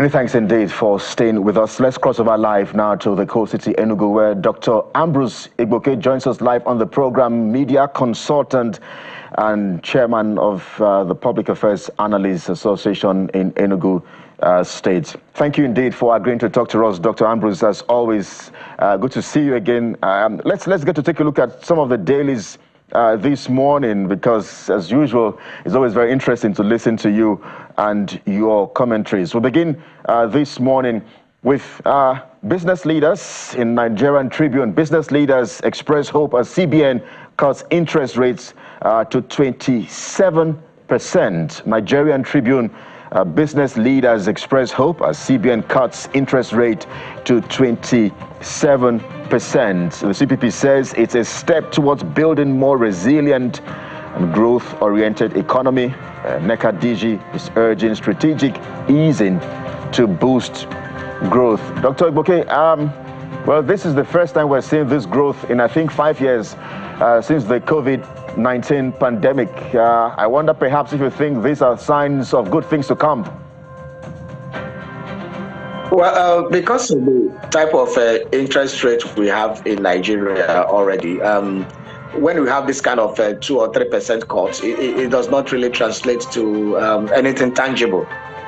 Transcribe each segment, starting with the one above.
Many thanks indeed for staying with us. Let's cross over live now to the coast city, Enugu, where Dr. Ambrose Igboke joins us live on the program, media consultant and chairman of the Public Affairs Analysts Association in Enugu State. Thank you indeed for agreeing to talk to us, Dr. Ambrose. As always, good to see you again. Let's get to take a look at some of the dailies this morning, because as usual, it's always very interesting to listen to you and your commentaries. We'll begin this morning with business leaders in Nigerian Tribune. Business leaders express hope as CBN cuts interest rates to 27%. Nigerian Tribune. Business leaders express hope as CBN cuts interest rate to 27%. The CPP says it's a step towards building more resilient and growth-oriented economy. NECA DG is urging strategic easing to boost growth. Dr. Igboke, well, this is the first time we're seeing this growth in, I think, 5 years since the COVID-19 pandemic. I wonder perhaps if you think these are signs of good things to come. Well, because of the type of interest rate we have in Nigeria already, when we have this kind of 2 or 3% cuts, it does not really translate to anything tangible,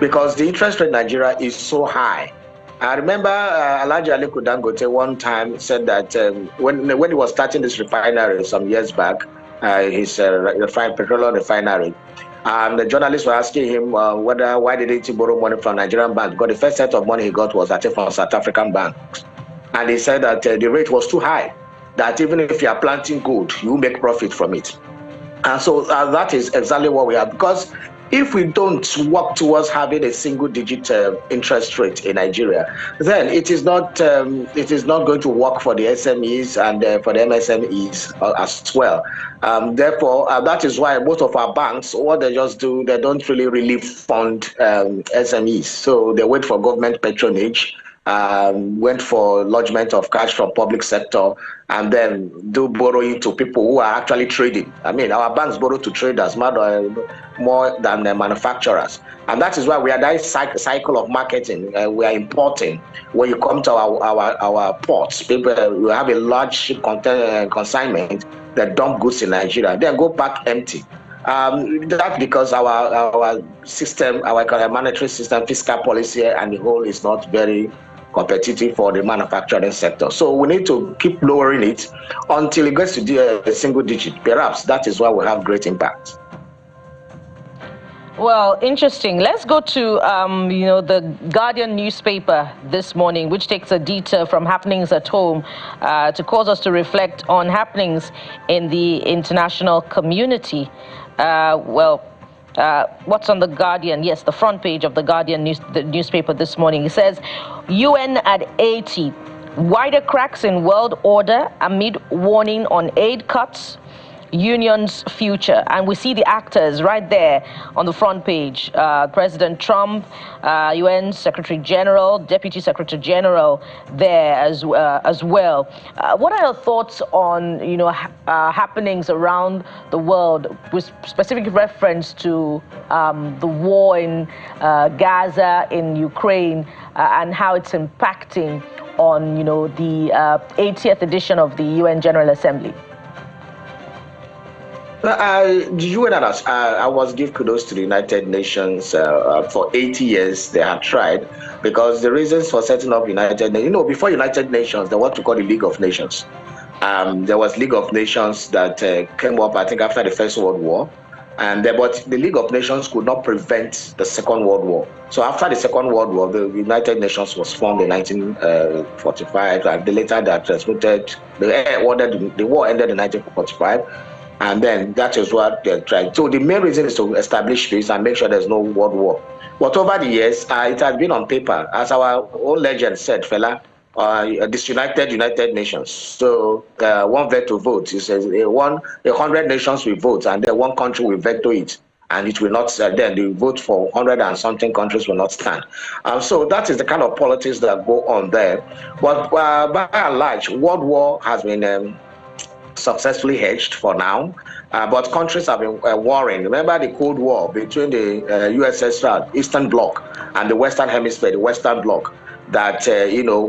because the interest rate in Nigeria is so high. I remember Alhaji Aliko Dangote one time said that when he was starting this refinery some years back, his petroleum refinery, the journalists were asking him why didn't he borrow money from Nigerian banks, because the first set of money he got was actually from South African banks. And he said that the rate was too high, that even if you are planting gold, you make profit from it. And so that is exactly what we have, because if we don't work towards having a single-digit interest rate in Nigeria, then it is not going to work for the SMEs and for the MSMEs as well. Therefore, that is why most of our banks, what they just do, they don't really fund SMEs. So they wait for government patronage, went for lodgement of cash from public sector, and then do borrowing to people who are actually trading. I mean, our banks borrow to traders more than the manufacturers. And that is why we are that cycle of marketing. We are importing. When you come to our ports, people we have a large ship consignment that dump goods in Nigeria, then go back empty. That's because our system, our monetary system, fiscal policy, and the whole is not very competitive for the manufacturing sector. So we need to keep lowering it until it gets to a single digit. Perhaps that is why we have great impact. Well, interesting. Let's go to the Guardian newspaper this morning, which takes a detour from happenings at home to cause us to reflect on happenings in the international community. What's on the Guardian? Yes, the front page of the Guardian newspaper this morning. It says, UN at 80, wider cracks in world order amid warning on aid cuts, union's future. And we see the actors right there on the front page. President Trump, UN Secretary General, Deputy Secretary General there as well. What are your thoughts on happenings around the world with specific reference to the war in Gaza, in Ukraine, and how it's impacting on the 80th edition of the UN General Assembly? The UN, I was give kudos to the United Nations. For 80 years they have tried, because the reasons for setting up United Nations, before United Nations, there was what we call the League of Nations. There was League of Nations that came up, I think, after the First World War, but the League of Nations could not prevent the Second World War. So after the Second World War, the United Nations was formed in 1945, and later that transmitted the war ended in 1945. And then that is what they're trying. So the main reason is to establish peace and make sure there's no world war. But over the years, it has been on paper. As our old legend said, fella, disunited United Nations. So one veto vote. It says 100 nations will vote, and then one country will veto it. And it will not, then the vote for 100 and something countries will not stand. So that is the kind of politics that go on there. But by and large, world war has been successfully hedged for now, but countries have been warring. Remember the Cold War between the USSR, Eastern Bloc, and the Western Hemisphere, the Western Bloc, that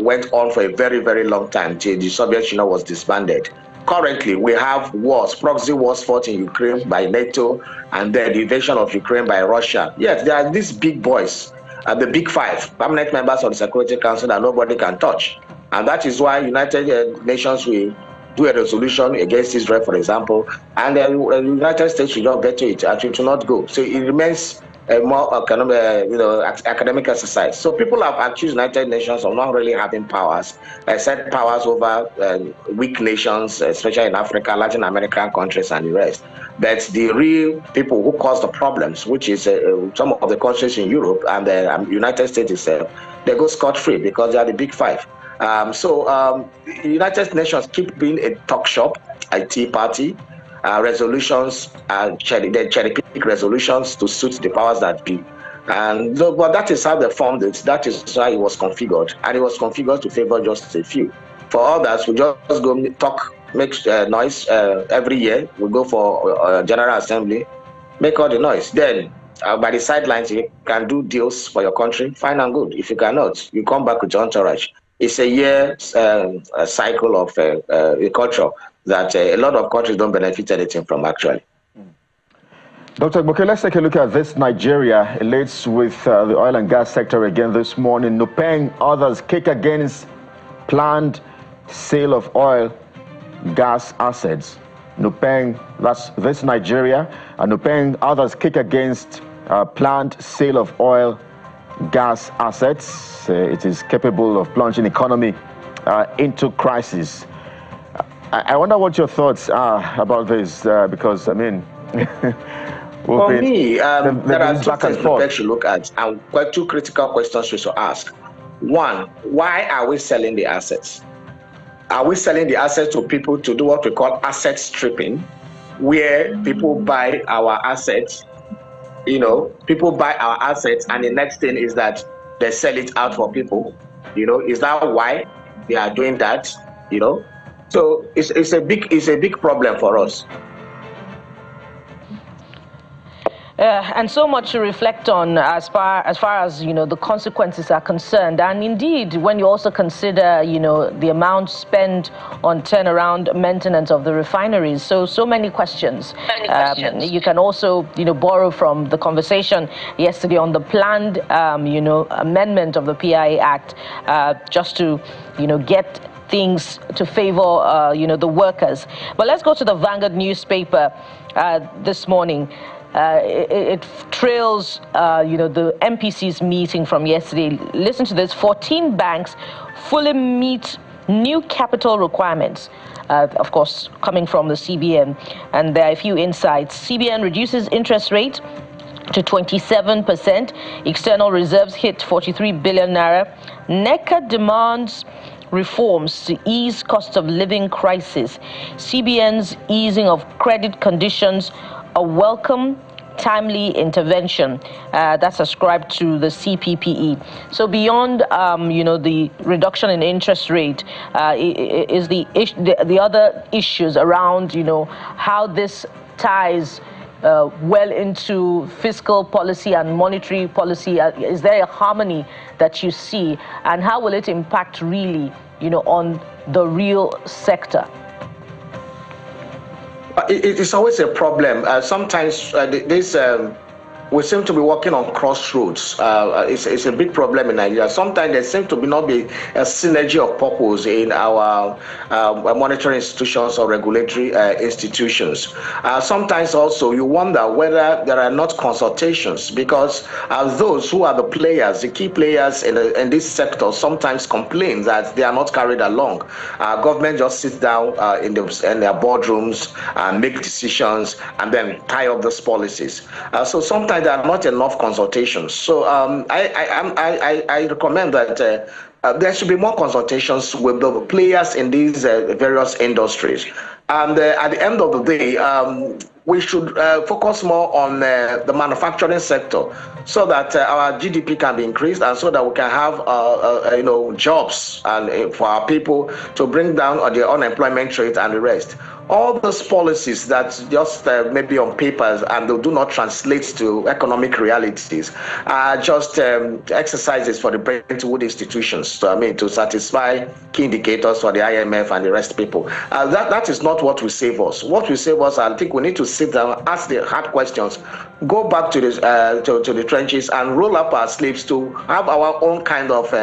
went on for a very, very long time till the Soviet Union was disbanded. Currently, we have wars, proxy wars fought in Ukraine by NATO, and then the invasion of Ukraine by Russia. Yes, there are these big boys, the big five, permanent members of the Security Council that nobody can touch. And that is why United Nations will do a resolution against Israel, for example, and the United States will not veto it, and it will not go. So it remains a more academic exercise. So people have accused United Nations of not really having powers, set powers over weak nations, especially in Africa, Latin American countries, and the rest. But the real people who cause the problems, which is some of the countries in Europe and the United States itself, they go scot-free because they are the big five. The United Nations keep being a talk shop, a tea party. Resolutions, they cherry pick resolutions to suit the powers that be. But that is how they formed it. That is why it was configured. And it was configured to favor just a few. For others, we just go talk, make noise every year. We go for General Assembly, make all the noise. Then, by the sidelines, you can do deals for your country, fine and good. If you cannot, you come back with your entourage. It's a year cycle of a culture that a lot of countries don't benefit anything from, actually. Dr. Igboke, let's take a look at this. Nigeria elates with the oil and gas sector again this morning. Nupeng, others kick against planned sale of oil gas assets. Nupeng, that's this Nigeria. And Nupeng, others kick against planned sale of oil gas assets. It is capable of plunging economy into crisis. I wonder what your thoughts are about this, because, I mean, for me, there are two things we should look at, and two critical questions we should ask. One, why are we selling the assets? Are we selling the assets to people to do what we call asset stripping, where people buy our assets, people buy our assets, and the next thing is that they sell it out for people? Is that why they are doing that? So it's a big problem for us. And so much to reflect on as far as the consequences are concerned. And indeed, when you also consider the amount spent on turnaround maintenance of the refineries, so many questions. You can also borrow from the conversation yesterday on the planned amendment of the PIA Act, just to get things to favor the workers. But let's go to the Vanguard newspaper this morning. It trails the MPC's meeting from yesterday. Listen to this: 14 banks fully meet new capital requirements, of course coming from the CBN, and there are a few insights. CBN reduces interest rate to 27%. External reserves hit 43 billion naira. NECA demands reforms to ease cost of living crisis. CBN's easing of credit conditions, a welcome timely intervention. That's ascribed to the CPPE. So beyond the reduction in interest rate is the other issues around how this ties well into fiscal policy and monetary policy. Is there a harmony that you see, and how will it impact really on the real sector? It is always a problem. Sometimes we seem to be walking on crossroads. It's a big problem in Nigeria. Sometimes there seems to not be a synergy of purpose in our monetary institutions or regulatory institutions. Sometimes also you wonder whether there are not consultations, because those who are the players, the key players in this sector, sometimes complain that they are not carried along. Government just sits down in their boardrooms and make decisions and then tie up those policies. So sometimes there are not enough consultations. So I recommend that there should be more consultations with the players in these various industries. And at the end of the day, we should focus more on the manufacturing sector, so that our GDP can be increased, and so that we can have jobs and for our people, to bring down the unemployment rate and the rest. all those policies that just maybe on papers and they do not translate to economic realities are just exercises for the Bretton Woods institutions, to satisfy key indicators for the IMF and the rest people. That is not what will save us. What will save us, I think we need to sit down, ask the hard questions, go back to the trenches and roll up our sleeves to have our own kind of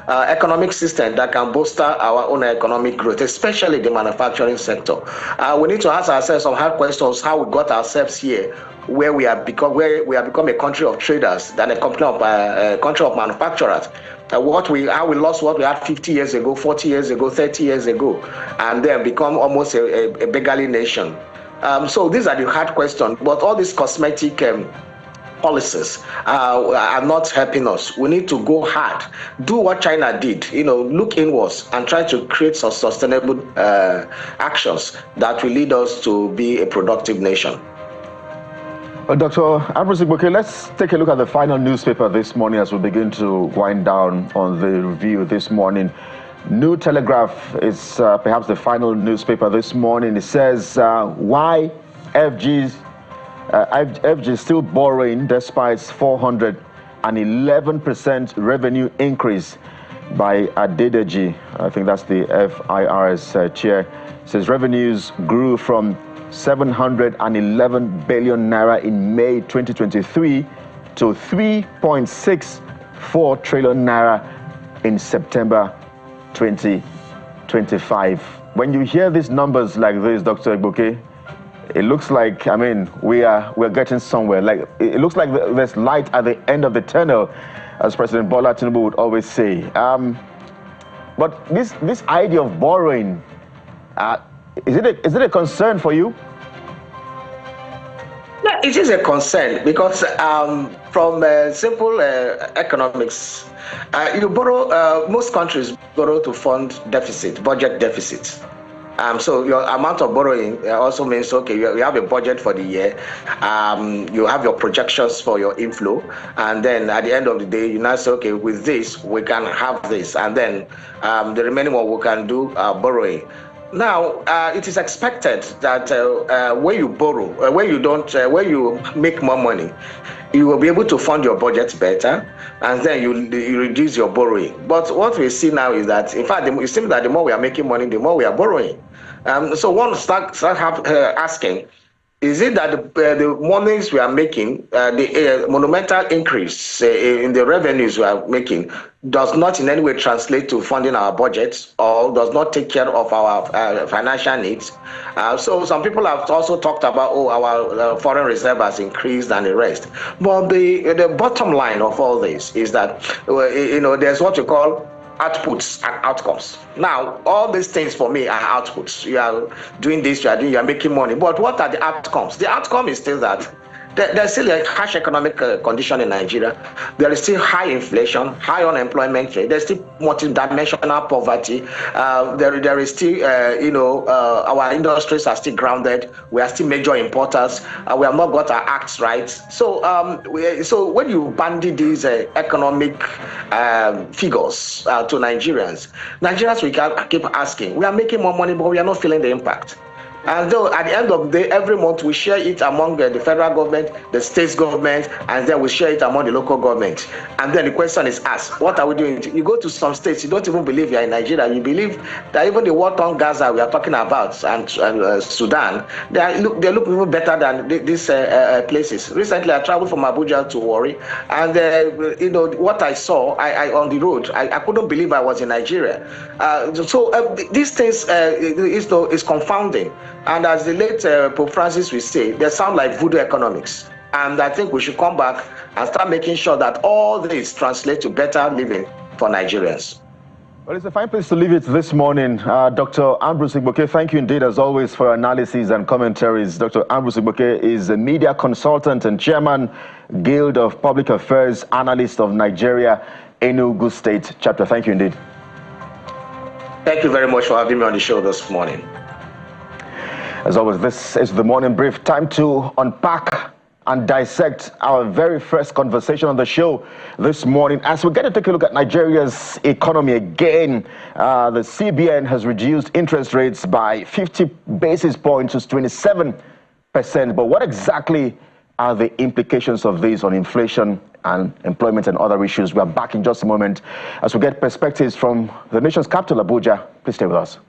economic system that can bolster our own economic growth, especially the manufacturing sector. We need to ask ourselves some hard questions: how we got ourselves here, where we have become a country of traders than a country of manufacturers. How we lost what we had 50 years ago, 40 years ago, 30 years ago, and then become almost a beggarly nation. So these are the hard questions. But all these cosmetic policies are not helping us. We need to go hard, do what China did, look inwards and try to create some sustainable actions that will lead us to be a productive nation. Dr. Ambrose Igboke, let's take a look at the final newspaper this morning as we begin to wind down on the review this morning. New Telegraph is perhaps the final newspaper this morning. It says why FG is still borrowing despite 411% revenue increase by Adedeji. I think that's the FIRS chair. It says revenues grew from 711 billion naira in May 2023 to 3.64 trillion naira in September 2025. When you hear these numbers like this, Dr. Igboke, it looks like, we're getting somewhere. Like, it looks like there's light at the end of the tunnel, as President Bola Tinubu would always say. But this idea of borrowing, is it a concern for you? Yeah, it is a concern because from simple economics, you borrow. Most countries borrow to fund deficit, budget deficits. So your amount of borrowing also means, okay, you have a budget for the year, you have your projections for your inflow, and then at the end of the day, you now say, okay, with this, we can have this, and then the remaining one we can do borrowing. Now, it is expected that when you borrow, when you make more money, you will be able to fund your budget better, and then you reduce your borrowing. But what we see now is that, in fact, it seems that the more we are making money, the more we are borrowing. So one start asking, is it that the monies we are making, the monumental increase in the revenues we are making, does not in any way translate to funding our budgets or does not take care of our financial needs? So some people have also talked about, our foreign reserve has increased and the rest. But the bottom line of all this is that, there's what you call outputs and outcomes. Now, all these things for me are outputs. You are doing this, you are making money. But what are the outcomes? The outcome is still that there's still a harsh economic condition in Nigeria. There is still high inflation, high unemployment rate. There's still multidimensional poverty. There is still, our industries are still grounded. We are still major importers. We have not got our acts right. So, so when you bandy these economic figures to Nigerians we can keep asking, we are making more money, but we are not feeling the impact. And though at the end of the day, every month we share it among the federal government, the state government, and then we share it among the local government. And then the question is asked, what are we doing? You go to some states, you don't even believe you're in Nigeria. You believe that even the war torn Gaza we are talking about and Sudan, they look even better than these places. Recently, I traveled from Abuja to Warri, and what I saw on the road, I couldn't believe I was in Nigeria. So these things is confounding. And as the late Pope Francis will say, they sound like voodoo economics. And I think we should come back and start making sure that all this translates to better living for Nigerians. Well, it's a fine place to leave it this morning. Dr. Ambrose Igboke, thank you indeed, as always, for analysis and commentaries. Dr. Ambrose Igboke is a media consultant and chairman, Guild of Public Affairs Analyst of Nigeria, Enugu State Chapter. Thank you indeed. Thank you very much for having me on the show this morning. As always, this is the Morning Brief. Time to unpack and dissect our very first conversation on the show this morning as we get to take a look at Nigeria's economy again. The CBN has reduced interest rates by 50 basis points to 27%. But what exactly are the implications of this on inflation and employment and other issues? We are back in just a moment as we get perspectives from the nation's capital, Abuja. Please stay with us.